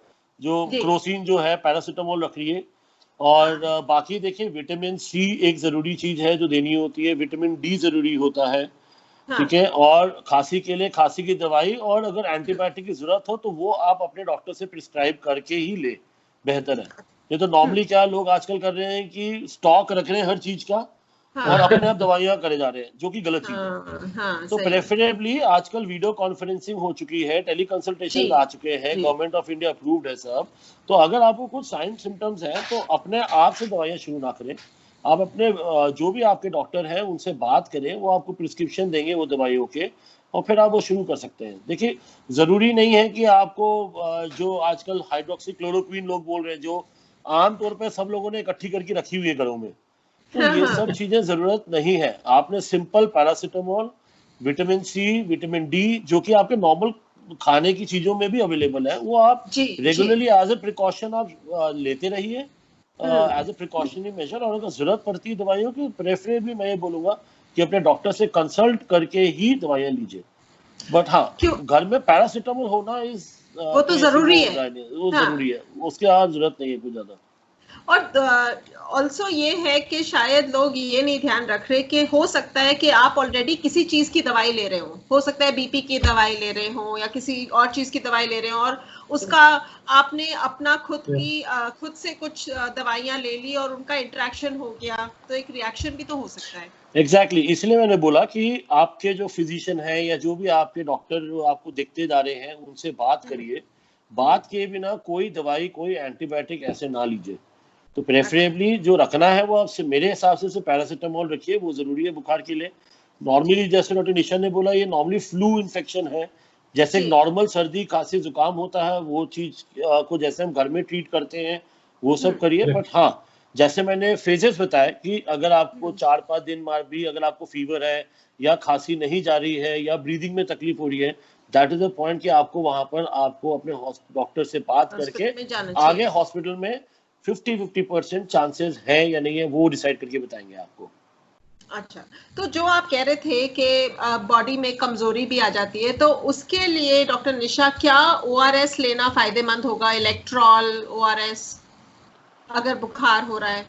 जो क्रोसिन जो है, पैरासीटामोल रखिए। और बाकी देखिए, विटामिन सी एक जरूरी चीज है जो देनी होती है, विटामिन डी जरूरी होता है। ठीक है, और खांसी के लिए खांसी की दवाई, और अगर एंटीबायोटिक की जरूरत हो तो वो आप अपने डॉक्टर से प्रिस्क्राइब करके ही ले, बेहतर है। ये तो नॉर्मली क्या लोग आजकल कर रहे हैं कि स्टॉक रख रहे हैं हर चीज का, और अपने आप दवाइयां करे जा रहे हैं, जो कि गलत चीज है। तो प्रेफरेबली आजकल वीडियो कॉन्फ्रेंसिंग हो चुकी है, टेली कंसल्टेशन आ चुके हैं, गवर्नमेंट ऑफ इंडिया अप्रूव्ड है सब। तो अगर आपको कुछ साइन सिम्टम्स है तो अपने आप से दवाइयां शुरू ना करें, आप अपने जो भी आपके डॉक्टर हैं उनसे बात करें, वो आपको प्रिस्क्रिप्शन देंगे वो दवाइयों के, और फिर आप वो शुरू कर सकते हैं। देखिए, जरूरी नहीं है कि आपको जो आजकल हाइड्रोक्सीक्लोरोक्विन लोग बोल रहे हैं, जो आमतौर पर सब लोगों ने इकट्ठी करके रखी हुई है घरों में, तो ये सब चीजें जरूरत नहीं है। आपने simple paracetamol, vitamin C, vitamin D, जो कि आपके नॉर्मल खाने की चीजों में भी अवेलेबल है, वो आप रेगुलरली एज ए प्रिकॉशन आप लेते रहिए, एज ए प्रिकॉशनरी मेजर। और अगर जरूरत पड़ती है दवाइयों की, प्रेफरेबली मैं ये बोलूंगा कि अपने डॉक्टर से कंसल्ट करके ही दवाइयां लीजिए। बट हाँ, घर में पैरासीटामोल होना इज वो तो जरूरी है, वो हाँ। जरूरी है, उसके बाद जरूरत नहीं है कुछ ज्यादा। और ऑल्सो ये है कि शायद लोग ये नहीं ध्यान रख रहे कि हो सकता है कि आप ऑलरेडी किसी चीज की दवाई ले रहे हो सकता है बीपी की दवाई ले रहे हो या किसी और चीज की दवाई ले रहे हो, और उसका आपने अपना खुद से कुछ दवाइयां ले ली और उनका इंटरेक्शन हो गया, तो एक रिएक्शन भी तो हो सकता है। एग्जैक्टली इसलिए मैंने बोला कि आपके जो फिजिशियन है या जो भी आपके डॉक्टर जो आपको देखते जा रहे हैं उनसे बात करिए, बात किए बिना कोई दवाई कोई एंटीबायोटिक ऐसे ना लीजिए। तो प्रेफरेबली जो रखना है वो आपसे मेरे हिसाब से पैरासीटामोल रखिए, वो जरूरी है बुखार के लिए। नॉर्मली जैसे डॉक्टर निशा ने बोला ये नॉर्मली फ्लू इन्फेक्शन है, जैसे नॉर्मल सर्दी खांसी जुकाम होता है वो चीज को जैसे हम घर में ट्रीट करते हैं वो सब करिए। बट हाँ, जैसे मैंने फेजेस बताए कि अगर आपको 4-5 दिन बाद भी अगर आपको फीवर है या खांसी नहीं जा रही है या ब्रीदिंग में तकलीफ हो रही है, दैट इज द पॉइंट कि आपको वहां पर आपको अपने डॉक्टर से बात करके आगे हॉस्पिटल में 50-50% चांसेस है या नहीं है वो डिसाइड करके बताएंगे आपको। अच्छा, तो जो आप कह रहे थे कि बॉडी में कमजोरी भी आ जाती है, तो उसके लिए डॉक्टर निशा क्या ORS लेना फायदेमंद होगा, इलेक्ट्रॉल ORS, अगर बुखार हो रहा है?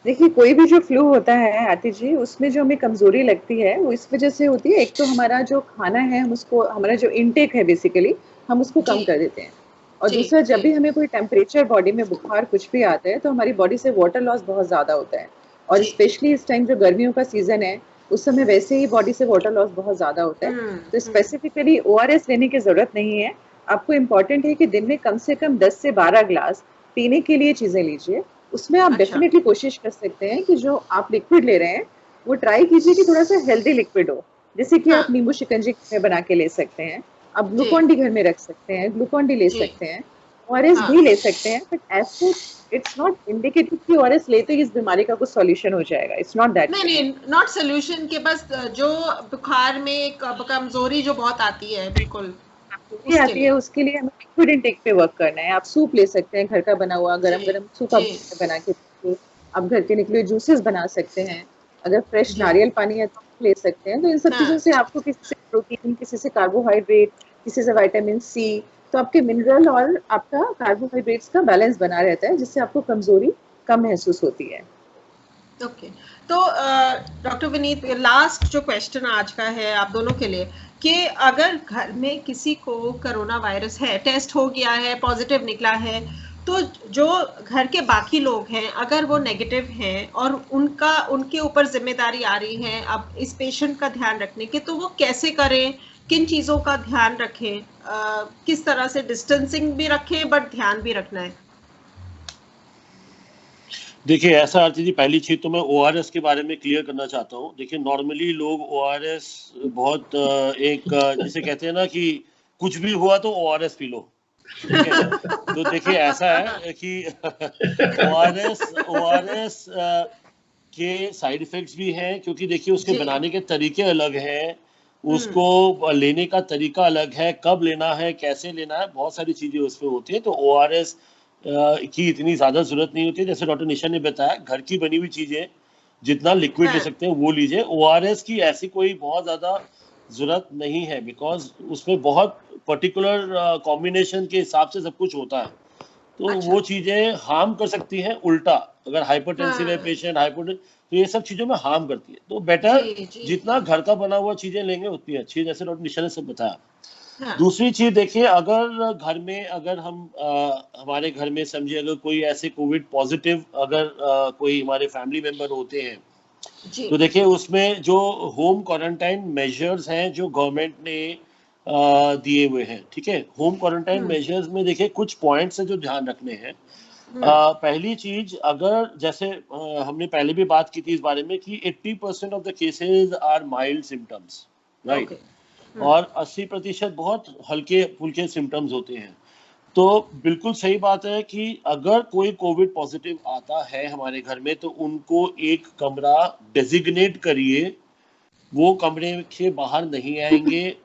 देखिए, कोई भी जो फ्लू होता है आरती जी, उसमें जो हमें कमजोरी लगती है वो इस वजह से होती है, एक तो हमारा जो खाना है हम उसको, हमारा जो इनटेक है बेसिकली हम उसको कम कर देते हैं, और दूसरा जब भी हमें कोई टेम्परेचर बॉडी में बुखार कुछ भी आता है तो हमारी बॉडी से वाटर लॉस बहुत ज्यादा होता है, और स्पेशली इस टाइम जो गर्मियों का सीजन है उस समय वैसे ही बॉडी से वाटर लॉस बहुत ज्यादा होता है। तो स्पेसिफिकली ORS लेने की जरूरत नहीं है। आपको इम्पोर्टेंट है कि दिन में कम से कम 10 से 12 ग्लास पीने के लिए चीजें लीजिए। उसमें आप डेफिनेटली कोशिश कर सकते हैं कि जो आप लिक्विड ले रहे हैं वो ट्राई कीजिए कि थोड़ा सा हेल्दी लिक्विड हो, जैसे कि आप नींबू शिकंजी में बना के ले सकते हैं, आप ग्लूकॉन डी घर में रख सकते हैं, ग्लूकॉन डी ले सकते हैं, ORS भी ले सकते हैं, बट ऐसे इट्स नॉट इंडिकेटेड कि ORS लेते ही इस बीमारी का कुछ सॉल्यूशन हो जाएगा। It's not that. नहीं, नॉट सॉल्यूशन के, बस जो बुखार में कमजोरी जो बहुत आती है, बिल्कुल आती है, उसके लिए हमें लिक्विड इनटेक पे वर्क करना है। आप सूप ले सकते हैं, घर का बना हुआ गरम सूप आप बना के, आप घर के निकले जूसेस बना सकते हैं, अगर फ्रेश नारियल पानी है तो ले सकते हैं। तो इन सब चीजों से आपको किसी से प्रोटीन, किसी से कार्बोहाइड्रेट, किसी से विटामिन सी, तो आपके मिनरल और आपका कार्बोहाइड्रेट्स का बैलेंस बना रहता है, जिससे आपको कमजोरी कम महसूस होती है। ओके, तो डॉक्टर विनीत, लास्ट जो क्वेश्चन आज का है आप दोनों के लिए, कि अगर घर में किसी को कोरोना वायरस है, टेस्ट हो गया है, पॉजिटिव निकला है, तो जो घर के बाकी लोग हैं अगर वो नेगेटिव हैं और उनके ऊपर जिम्मेदारी आ रही है अब इस पेशेंट का ध्यान रखने की, तो वो कैसे करें, किन चीजों का ध्यान रखें, किस तरह से डिस्टेंसिंग भी रखें बट ध्यान भी रखना है? देखिए ऐसा आरती जी, पहली चीज तो मैं ORS के बारे में क्लियर करना चाहता हूँ। देखिए नॉर्मली लोग ORS बहुत एक जिसे कहते हैं ना कि कुछ भी हुआ तो ORS पी लो, ठीक है। तो देखिए ऐसा है कि ORS के साइड इफेक्ट्स भी हैं, क्योंकि देखिए उसके बनाने के तरीके अलग हैं, उसको लेने का तरीका अलग है, कब लेना है, कैसे लेना है, बहुत सारी चीजें उसमें होती है। तो ORS की इतनी ज्यादा जरूरत नहीं होती है। जैसे डॉक्टर निशा ने बताया, घर की बनी हुई चीजें जितना लिक्विड ले सकते हैं वो लीजिए। ORS की ऐसी कोई बहुत ज्यादा जरूरत नहीं है, बिकॉज उसमें बहुत पर्टिकुलर कॉम्बिनेशन के हिसाब से सब कुछ होता है, तो वो चीजें हार्म कर सकती हैं उल्टा। अगर हाइपरटेंसिव है पेशेंट, तो ये सब चीजों में हार्म करती है। तो बेटर जितना घर का बना हुआ चीजें लेंगे उतनी अच्छी है, जैसे डॉक्टर निशा ने सब बताया। दूसरी चीज देखिए, अगर घर में अगर हम हमारे घर में समझिए अगर कोई ऐसे कोविड पॉजिटिव अगर कोई हमारे फैमिली मेंबर होते हैं, तो देखिए उसमें जो होम क्वारंटाइन मेजर्स हैं जो गवर्नमेंट ने दिए हुए हैं, ठीक है। होम क्वारंटाइन मेजर्स में देखिए कुछ पॉइंट्स हैं जो ध्यान रखने हैं। पहली चीज, अगर जैसे हमने पहले भी बात की थी इस बारे में कि 80% of the cases are mild symptoms, right, और 80% बहुत हल्के फुल्के सिम्टम्स होते हैं। तो बिल्कुल सही बात है कि अगर कोई कोविड पॉजिटिव आता है हमारे घर में तो उनको एक कमरा डेजिग्नेट करिए, वो कमरे के बाहर नहीं आएंगे,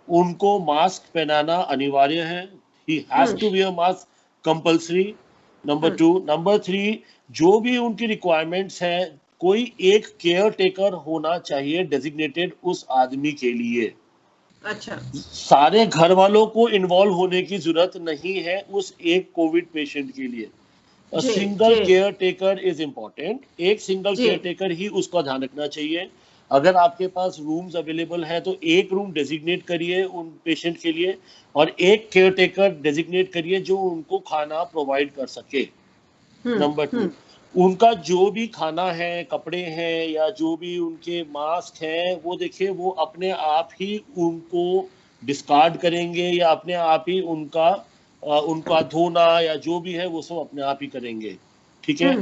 उनको मास्क पहनाना अनिवार्य है, he has to wear mask compulsory, number 2। Number 3, जो भी उनकी रिक्वायरमेंट्स हैं, कोई एक केयर टेकर होना चाहिए डेजिग्नेटेड उस आदमी के लिए, अच्छा, सारे घर वालों को इन्वॉल्व होने की जरूरत नहीं है उस एक कोविड पेशेंट के लिए। जी, सिंगल जी, केयर टेकर इज इम्पोर्टेंट। एक सिंगल जी, केयर टेकर ही उसका ध्यान रखना चाहिए। अगर आपके पास रूम्स अवेलेबल है तो एक रूम डेजिग्नेट करिए उन पेशेंट के लिए, और एक केयर टेकर डेजिग्नेट करिए जो उनको खाना प्रोवाइड कर सके। नंबर 2, उनका जो भी खाना है, कपड़े हैं, या जो भी उनके मास्क हैं, वो देखिए वो अपने आप ही उनको डिस्कार्ड करेंगे, या अपने आप ही उनका धोना या जो भी है वो सब अपने आप ही करेंगे। ठीक है।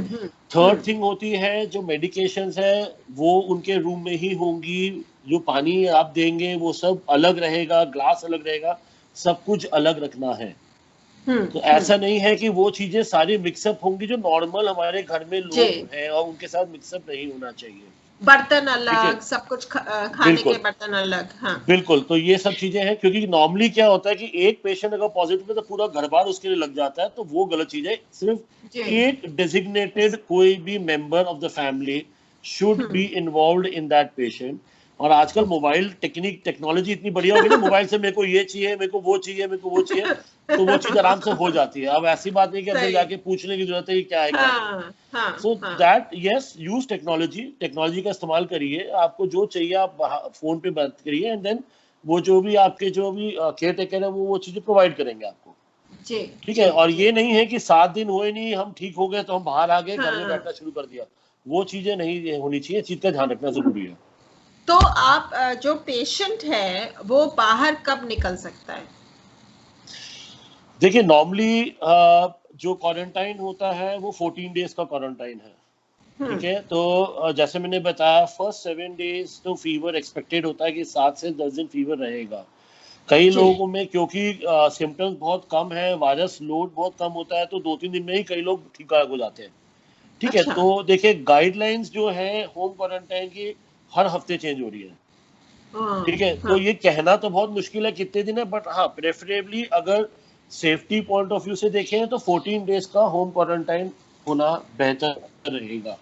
थर्ड थिंग होती है जो मेडिकेशंस है वो उनके रूम में ही होंगी। जो पानी आप देंगे वो सब अलग रहेगा, ग्लास अलग रहेगा, सब कुछ अलग रखना है। तो ऐसा नहीं है कि वो चीजें सारी मिक्सअप होंगी जो नॉर्मल हमारे घर में जी, लोग हैं, और उनके साथ मिक्सअप नहीं होना चाहिए। बर्तन ठीक है, अलग, सब कुछ खाने के बिल्कुल बर्तन अलग। हाँ, बिल्कुल। तो ये सब चीजें हैं, क्योंकि नॉर्मली क्या होता है कि एक पेशेंट अगर पॉजिटिव है तो पूरा घर बार उसके लिए लग जाता है, तो वो गलत चीज है। सिर्फ जी, एक डेजिग्नेटेड कोई भी member of the family should be involve in that patient. और आजकल मोबाइल टेक्नोलॉजी इतनी बढ़िया हो गई ना, मोबाइल से मेरे को ये चाहिए, मेरे को वो चाहिए, मेरे को वो चाहिए, तो वो चीज आराम से हो जाती है। अब ऐसी बात नहीं कि अंदर सही, जाके पूछने की जरूरत है कि क्या है क्या नहीं। हाँ, हाँ, सो हाँ, दैट यस, यूज टेक्नोलॉजी का इस्तेमाल करिए। आपको जो चाहिए आप फोन पे बात करिए, एंड देन वो जो भी केयर टेकर है वो चीजें प्रोवाइड करेंगे आपको। जी, ठीक जी, है। और जी, ये नहीं है कि 7 दिन हुए नहीं, हम ठीक हो गए तो हम बाहर आ गए, घर में हाँ। बैठना शुरू कर दिया। वो चीजें नहीं होनी चाहिए, चीज का ध्यान रखना जरूरी है। तो आप जो पेशेंट है वो बाहर कब निकल सकता है? देखिए नॉर्मली जो क्वारंटाइन होता है वो 14 डेज का क्वारंटाइन है। ठीक है। तो जैसे मैंने बताया, फर्स्ट 7 डेज तो फीवर एक्सपेक्टेड होता है कि 7 से 10 दिन फीवर रहेगा। कई जी, लोगों में क्योंकि सिम्टम्स बहुत कम है, वायरस लोड बहुत कम होता है, तो 2-3 दिन में ही कई लोग ठीक हो जाते हैं। ठीक है। अच्छा, तो देखिए गाइडलाइंस जो है होम क्वारंटाइन की हर हफ्ते चेंज हो रही है। हाँ, ठीक है। तो हाँ, ये कहना तो बहुत मुश्किल है कितने दिन है, बट हाँ प्रेफरेबली अगर सेफ्टी पॉइंट ऑफ व्यू से देखें तो 14 डेज का होम क्वारंटाइन होना बेहतर रहेगा।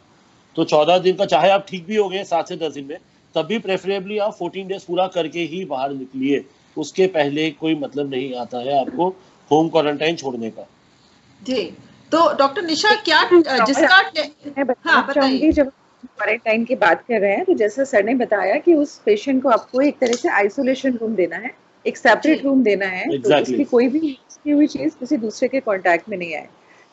तो 14 दिन का, चाहे आप ठीक भी हो गए 7 से 10 दिन में, तब भी प्रेफरेबली आप 14 डेज पूरा करके ही बाहर निकलिए। उसके पहले कोई मतलब नहीं आता है आपको होम क्वारंटाइन छोड़ने का। जी। तो डॉक्टर निशा क्या जिसका मैं बताना हाँ, बताइए। चाहूंगी, जब क्वारंटाइन की बात कर रहे हैं तो जैसा सर ने बताया कि उस पेशेंट को आपको एक तरह से आइसोलेशन रूम देना है, एक सेपरेट जी, रूम देना है, तो एग्जैक्टली उसकी कोई भी यूज की हुई चीज किसी दूसरे के कांटेक्ट में नहीं आए।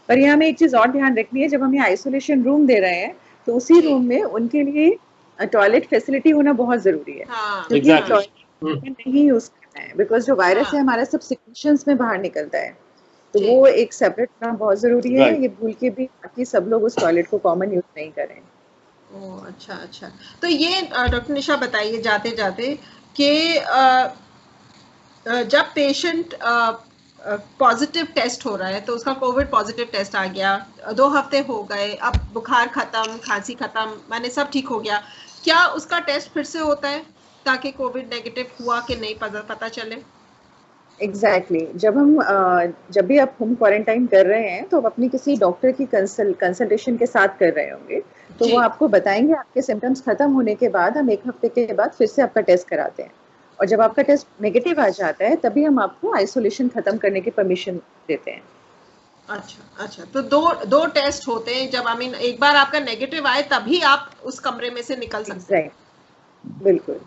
पर यहाँ हमें एक चीज और ध्यान रखनी है, जब हम ये आइसोलेशन रूम दे रहे हैं तो उसी जी, रूम में उनके लिए टॉयलेट फैसिलिटी होना बहुत जरूरी है, हाँ, क्योंकि एग्जैक्टली टॉयलेट नहीं यूज करना है, बिकॉज जो वायरस हाँ, है हमारा सब सिक्रेशंस में बाहर निकलता है, तो जी, वो एक सेपरेट होना बहुत जरूरी है। राइट। ये भूल के भी बाकी सब लोग उस टॉयलेट को कॉमन यूज नहीं करें। ओह, अच्छा, अच्छा। तो ये डॉक्टर निशा बताइए जाते जाते कि जब पेशेंट पॉजिटिव टेस्ट हो रहा है, तो उसका कोविड पॉजिटिव टेस्ट आ गया, 2 हफ्ते हो गए, अब बुखार खत्म, खांसी खत्म, माने सब ठीक हो गया, क्या उसका टेस्ट फिर से होता है ताकि कोविड नेगेटिव हुआ कि नहीं पता चले? एग्जैक्टली जब भी आप होम क्वारंटाइन कर रहे हैं तो आप अपनी किसी डॉक्टर की कंसल्टेशन के साथ कर रहे होंगे, तो जी, वो आपको बताएंगे। आपके सिम्टम्स खत्म होने के बाद हम 1 हफ्ते के बाद फिर से आपका टेस्ट कराते हैं, और जब आपका टेस्ट नेगेटिव आ जाता है तभी हम आपको आइसोलेशन खत्म करने की परमिशन देते हैं। अच्छा, अच्छा। तो दो टेस्ट होते हैं, जब एक बार आपका नेगेटिव आए तभी आप उस कमरे में से निकल सकते हैं। एग्जैक्ट, बिल्कुल।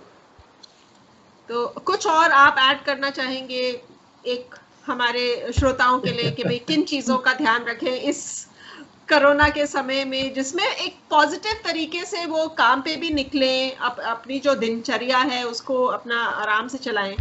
तो कुछ और आप ऐड करना चाहेंगे एक हमारे श्रोताओं के लिए कि भाई किन चीजों का ध्यान रखें इस कोरोना के समय में, जिसमें एक पॉजिटिव तरीके से वो काम पे भी निकलें, अपनी जो दिनचर्या है उसको अपना आराम से चलाएं?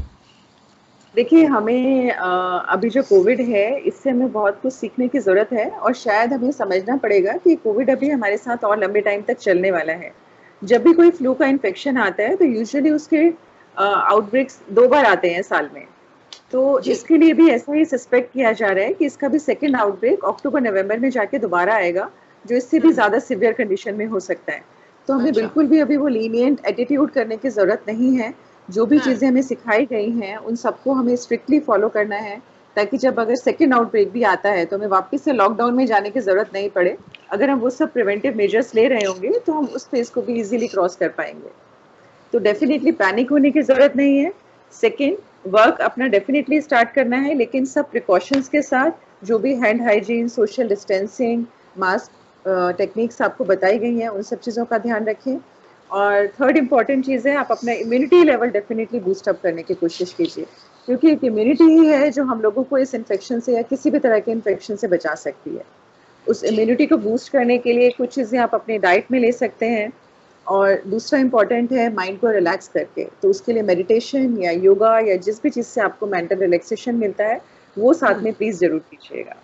देखिए, हमें अभी जो कोविड है इससे हमें बहुत कुछ सीखने की ज़रूरत है, और शायद हमें समझना पड़ेगा कि कोविड अभी हमारे साथ और लंबे टाइम तक चलने वाला है। जब भी कोई फ्लू का इन्फेक्शन आता है तो यूजुअली उसके आउटब्रेक्स 2 बार आते हैं साल में। तो जी, इसके लिए भी ऐसा ही सस्पेक्ट किया जा रहा है कि इसका भी सेकंड आउटब्रेक अक्टूबर-नवंबर में जाके दोबारा आएगा, जो इससे भी ज़्यादा सीवियर कंडीशन में हो सकता है। तो हमें अच्छा, बिल्कुल भी अभी वो लीनिएंट एटीट्यूड करने की ज़रूरत नहीं है। जो भी हाँ, चीज़ें हमें सिखाई गई हैं, उन सबको हमें स्ट्रिक्टली फॉलो करना है, ताकि जब अगर सेकंड आउटब्रेक भी आता है तो हमें वापस से लॉकडाउन में जाने की ज़रूरत नहीं पड़े। अगर हम वो सब प्रिवेंटिव मेजर्स ले रहे होंगे तो हम उस फेज़ को भी ईज़िली क्रॉस कर पाएँगे। तो डेफिनिटली पैनिक होने की ज़रूरत नहीं है। सेकेंड, वर्क अपना डेफिनेटली स्टार्ट करना है, लेकिन सब प्रिकॉशंस के साथ, जो भी hand hygiene, social distancing, mask techniques आपको बताई गई हैं, उन सब चीज़ों का ध्यान रखें। और थर्ड इम्पॉर्टेंट चीज़ है, आप अपना immunity level definitely boost up करने की कोशिश कीजिए, क्योंकि एक इम्यूनिटी ही है जो हम लोगों को इस इन्फेक्शन से या किसी भी तरह के इन्फेक्शन से बचा सकती है। उस इम्यूनिटी को बूस्ट करने के लिए कुछ चीज़ें आप अपने डाइट में ले सकते हैं, और दूसरा इम्पॉर्टेंट है माइंड को रिलैक्स करके, तो उसके लिए मेडिटेशन या योगा या जिस भी चीज़ से आपको मेंटल रिलैक्सेशन मिलता है वो साथ में प्लीज़ ज़रूर कीजिएगा।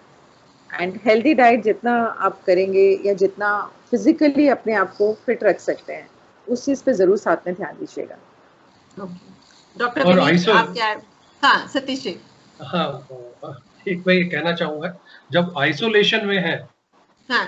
एंड हेल्दी डाइट जितना आप करेंगे या जितना फिजिकली अपने आप को फिट रख सकते हैं, उस चीज़ पे ज़रूर साथ में ध्यान दीजिएगा। डॉक्टर और विनीत, आप क्या? हाँ सतीश जी। हाँ, एक मैं ये कहना चाहूंगा, जब आइसोलेशन में है हाँ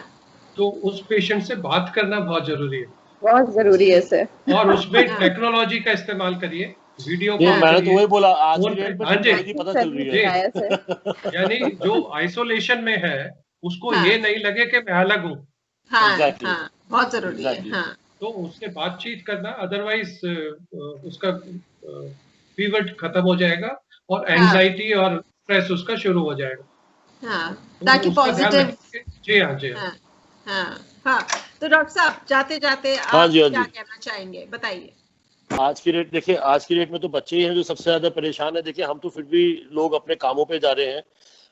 तो उस पेशेंट से बात करना बहुत जरूरी है, बहुत ज़रूरी है सर। और उसमें टेक्नोलॉजी का इस्तेमाल करिए, वीडियो ये कॉल मैंने तो करिए, वही बोला, आज की फोन पे। डेट में हाँ जी, टेक्नोलॉजी पता चल रही है। आया सर। यानी जो आइसोलेशन में है उसको हाँ। ये नहीं लगे कि मैं अलग हूँ, हाँ Exactly. हाँ, बहुत जरूरी है। Exactly. हाँ तो उससे बातचीत करना, अदरवाइज उसका फीवर खत्म हो जाएगा और एंजाइटी और स्ट्रेस उसका शुरू हो जाएगा। हाँ, तो ताकि उसका ध्यान पॉजिटिव। रखिए। जी हाँ, जी हाँ। हाँ हाँ हाँ। तो डॉक्टर साहब, जाते जाते आप हाँ जी, हाँ क्या जी। कहना चाहेंगे, बताइए। आज की डेट देखिए, आज की डेट में तो बच्चे ही हैं जो सबसे ज्यादा परेशान है। देखिए, हम तो फिर भी लोग अपने कामों पे जा रहे हैं,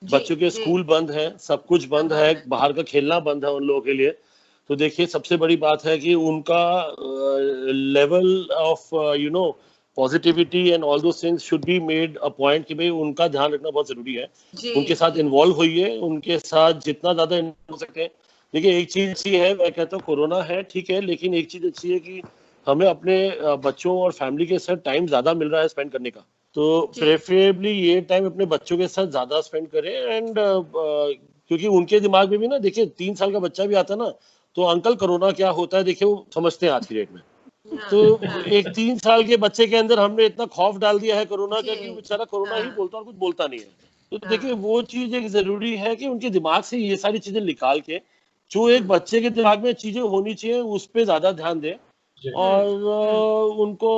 जी, बच्चों के जी। स्कूल बंद है, सब कुछ बंद है, बाहर का खेलना बंद है उन लोगों के लिए। तो देखिए, सबसे बड़ी बात है कि उनका level of positivity and all those things should be made a point कि भाई उनका ध्यान रखना बहुत जरूरी है। जी, उनके साथ जी। इन्वॉल्व होइए, उनके साथ जितना ज्यादा इन्वॉल्व हो सके। देखिए, एक चीज अच्छी है, मैं कहता हूँ कोरोना है ठीक है, लेकिन एक चीज अच्छी है कि हमें अपने बच्चों और फैमिली के साथ टाइम ज्यादा मिल रहा है स्पेंड करने का। तो जी। प्रेफरेबली ये टाइम अपने बच्चों के साथ ज्यादा स्पेंड करें। एंड क्योंकि उनके दिमाग में भी ना, देखिए 3 साल का बच्चा भी आता है ना, तो अंकल कोरोना क्या होता है, देखिए वो समझते हैं आज की डेट में। हाँ, तो हाँ, एक 3 साल के बच्चे के अंदर हमने इतना खौफ डाल दिया है कोरोना का जी। कि बेचारा कोरोना ही हाँ, बोलता और कुछ बोलता नहीं है। तो हाँ। देखिए, वो चीज एक जरूरी है कि उनके दिमाग से ये सारी चीजें निकाल के, जो एक बच्चे के दिमाग में चीजें होनी चाहिए उस पर ज्यादा ध्यान दें, जी। और उनको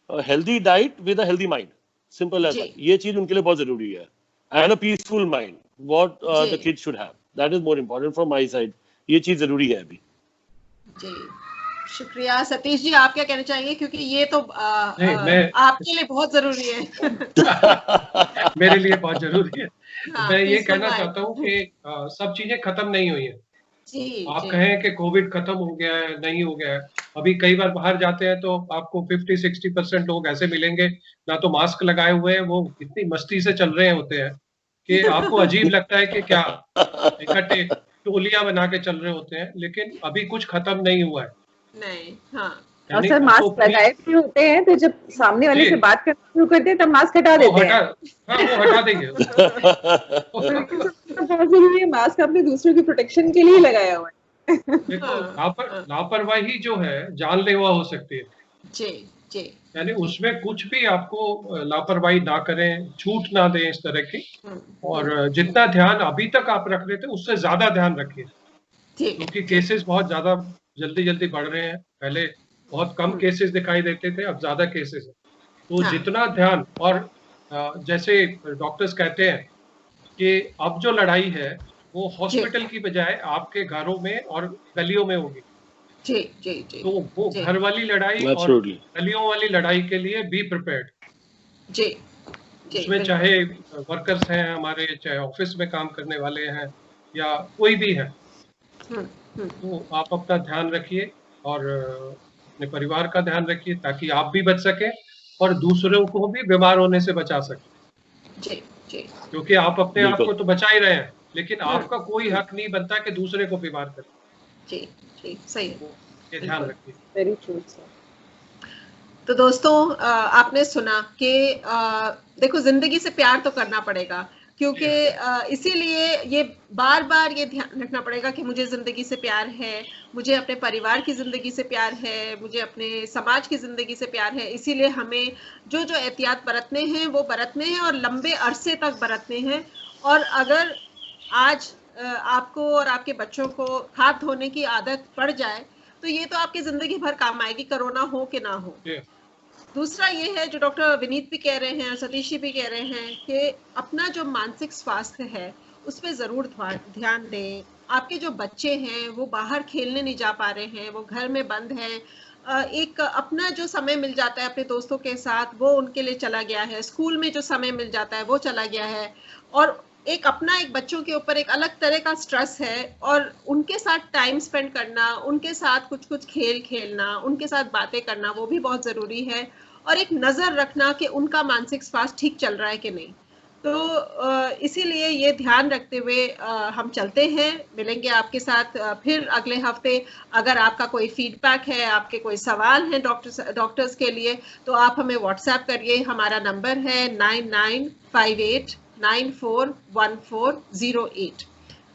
healthy diet with a healthy mind, simple as जी। दैट, ये चीज उनके लिए बहुत जरूरी है। And a peaceful mind, what जी। The kid should have, that is more important from my side. ये चीज जरूरी है अभी। जी, शुक्रिया। सतीश जी, आप क्या कहना चाहेंगे, क्योंकि ये तो नहीं, मैं आपके लिए बहुत जरूरी है। मेरे लिए बहुत जरूरी है। हाँ, मैं ये peaceful कहना mind। चाहता हूँ कि सब चीजें खत्म नहीं हुई है। जी, आप जी। कहें कि कोविड खत्म हो गया है, नहीं हो गया है। अभी कई बार बाहर जाते हैं तो आपको 50-60% लोग ऐसे मिलेंगे, ना तो मास्क लगाए हुए हैं, वो इतनी मस्ती से चल रहे होते हैं कि आपको अजीब लगता है कि क्या इकट्ठे टोलियां बना के चल रहे होते हैं, लेकिन अभी कुछ खत्म नहीं हुआ है। नहीं, हाँ। और यानी सर अब तो मास्क लगाए भी होते हैं, तो जब सामने वाले जी। से बात करना शुरू करते हैं तब मास्क हटा वो देते हटा, हैं। हाँ वो हटा देंगे। तो ये सब बहुत जरूरी है, मास्क आपने दूसरों की प्रोटेक्शन के लिए ही लगाया हुआ है। देखो, हाँ, हाँ। लापरवाही जो है जानलेवा हो सकती है। जी, जी। यानी उसमें कुछ भी आपको लापरवाही ना करें, छूट ना दें इस तरह की। और जितना ध्यान अभी तक आप रख रहे थे उससे ज्यादा ध्यान रखिए, ठीक, क्योंकि केसेस बहुत ज्यादा जल्दी जल्दी बढ़ रहे हैं। पहले बहुत कम केसेस दिखाई देते थे, अब ज्यादा केसेस है। तो हाँ। जितना ध्यान, और जैसे डॉक्टर्स कहते हैं कि अब जो लड़ाई है वो हॉस्पिटल की बजाय आपके घरों में और गलियों में होगी। जी, जी, जी। तो वो जी, घर वाली लड़ाई और Absolutely. गलियों वाली लड़ाई के लिए बी प्रिपेयर्ड। जी, जी, उसमें बिल्कुल। चाहे वर्कर्स हैं हमारे, चाहे ऑफिस में काम करने वाले हैं, या कोई भी है, तो आप अपना ध्यान रखिए और अपने परिवार का ध्यान रखिए, ताकि आप भी बच सकें और दूसरों को भी बीमार होने से बचा सकें। जी, जी। क्योंकि आप अपने आप बिल्कुल। को तो बचा ही रहे हैं, लेकिन आपका कोई हक नहीं बनता कि दूसरे को बीमार करे। जी, जी, सही है। तो ये ध्यान बिल्कुल। रखिए। Very true sir. तो दोस्तों, आपने सुना कि देखो, जिंदगी से प्यार तो करना पड़ेगा, क्योंकि इसीलिए ये बार बार ये ध्यान रखना पड़ेगा कि मुझे जिंदगी से प्यार है, मुझे अपने परिवार की जिंदगी से प्यार है, मुझे अपने समाज की जिंदगी से प्यार है। इसीलिए हमें जो जो एहतियात बरतने हैं वो बरतने हैं और लंबे अरसे तक बरतने हैं। और अगर आज आपको और आपके बच्चों को हाथ धोने की आदत पड़ जाए तो ये तो आपकी जिंदगी भर काम आएगी, कोरोना हो कि ना हो। दूसरा ये है जो डॉक्टर विनीत भी कह रहे हैं और सतीश जी भी कह रहे हैं कि अपना जो मानसिक स्वास्थ्य है उस पर ज़रूर ध्यान दें। आपके जो बच्चे हैं वो बाहर खेलने नहीं जा पा रहे हैं, वो घर में बंद हैं, एक अपना जो समय मिल जाता है अपने दोस्तों के साथ वो उनके लिए चला गया है, स्कूल में जो समय मिल जाता है वो चला गया है, और एक अपना एक बच्चों के ऊपर एक अलग तरह का स्ट्रेस है, और उनके साथ टाइम स्पेंड करना, उनके साथ कुछ कुछ खेल खेलना, उनके साथ बातें करना वो भी बहुत ज़रूरी है, और एक नज़र रखना कि उनका मानसिक स्वास्थ्य ठीक चल रहा है कि नहीं। तो इसीलिए ये ध्यान रखते हुए हम चलते हैं, मिलेंगे आपके साथ फिर अगले हफ्ते। अगर आपका कोई फीडबैक है, आपके कोई सवाल हैं डॉक्टर्स के लिए, तो आप हमें व्हाट्सएप करिए। हमारा नंबर है 9958941408,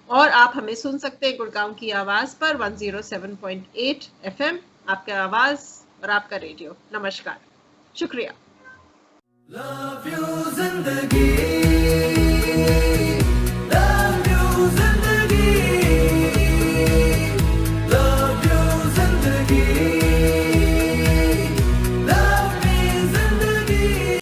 और आप हमें सुन सकते हैं गुड़गांव की आवाज़ पर 107.8 FM, आपका आवाज़ और आपका रेडियो। नमस्कार, शुक्रिया। Love you जिंदगी